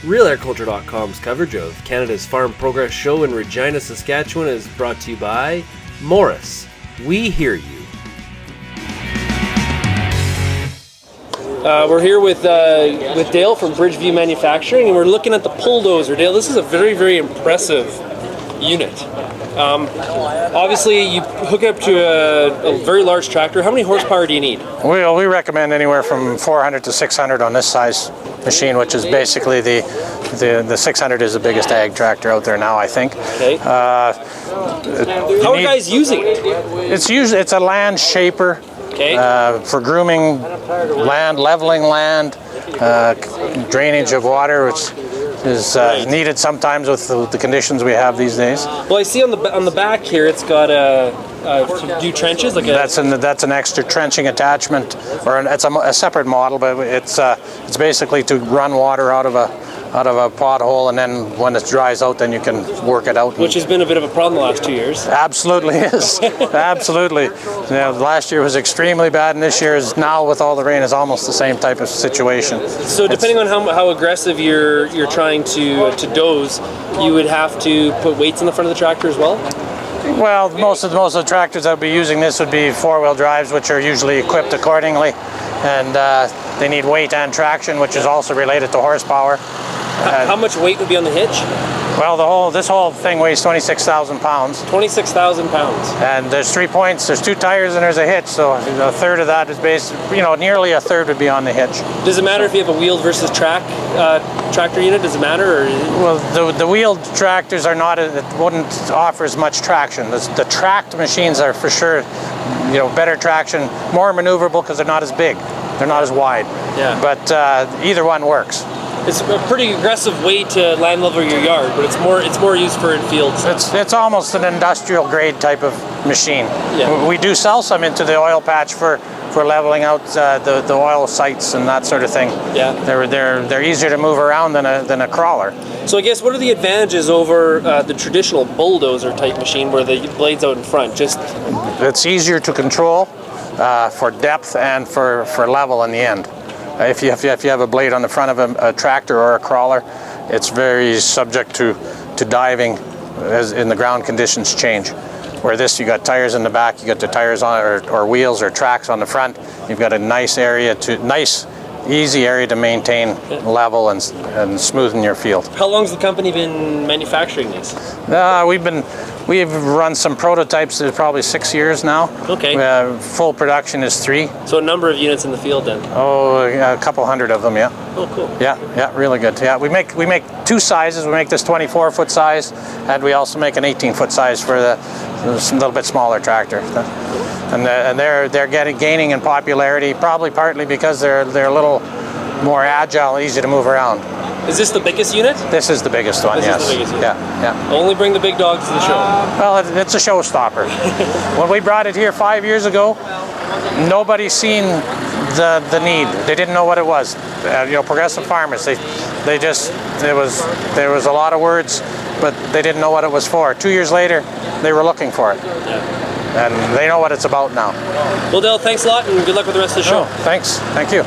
RealAgriculture.com's coverage of Canada's Farm Progress Show in Regina, Saskatchewan is brought to you by Morris. We hear you. We're here with Dale from Bridgeview Manufacturing, and we're looking at the Pulldozer. Dale, this is a very, very impressive unit. Obviously, you hook it up to a very large tractor. How many horsepower do you need? We recommend anywhere from 400 to 600 on this size machine, which is basically the 600 is the biggest ag tractor out there now, I think. Okay. How are guys using it? It's a land shaper. Okay. For grooming land, leveling land, drainage of water, which is needed sometimes with the conditions we have these days. Well, I see on the back here, it's got to do trenches. That's an extra trenching attachment, or it's a separate model, but it's basically to run water out of a pothole, and then when it dries out, then you can work it out. Which has been a bit of a problem the last 2 years. Absolutely is. Absolutely. Last year was extremely bad, and this year is now, with all the rain, is almost the same type of situation. So depending on how aggressive you're trying to doze, you would have to put weights in the front of the tractor as well? Well, most of the tractors that would be using this would be four-wheel drives, which are usually equipped accordingly, and they need weight and traction, which is also related to horsepower. How much weight would be on the hitch? Well, this whole thing weighs 26,000 pounds. 26,000 pounds. And there's 3 points, there's 2 tires, and there's a hitch, so a third of that is nearly a third would be on the hitch. Does it matter if you have a wheeled versus tractor unit? Does it matter? Or? Well, the wheeled tractors are not, it wouldn't offer as much traction. The tracked machines are for sure, better traction, more maneuverable because they're not as big, they're not as wide. Yeah. But either one works. It's a pretty aggressive way to land level your yard, but it's more used for in-field stuff. It's almost an industrial grade type of machine. Yeah. We do sell some into the oil patch for leveling out the oil sites and that sort of thing. Yeah. They're easier to move around than a crawler. So I guess what are the advantages over the traditional bulldozer type machine where the blade's out in front? It's easier to control for depth and for level in the end. If you have a blade on the front of a tractor or a crawler, it's very subject to diving as in the ground conditions change. Where this, you got tires in the back, you got the tires on or wheels or tracks on the front. You've got a nice easy area to maintain level and smoothen your field. How long has the company been manufacturing these? We've run some prototypes. There's probably 6 years now. Okay. Full production is 3. So a number of units in the field then? Oh, a couple hundred of them, yeah. Oh, cool. Yeah, really good. Yeah, we make 2 sizes. We make this 24-foot size, and we also make an 18-foot size for the little bit smaller tractor. And they're gaining in popularity, probably partly because they're a little more agile and easy to move around. Is this the biggest unit? This is the biggest one, yes. This is the biggest unit. Yeah. Only bring the big dogs to the show. Well, it's a showstopper. When we brought it here 5 years ago, nobody seen the need. They didn't know what it was. Progressive farmers, there was a lot of words, but they didn't know what it was for. 2 years later, they were looking for it. Yeah. And they know what it's about now. Well, Dale, thanks a lot, and good luck with the rest of the show. Oh, thanks. Thank you.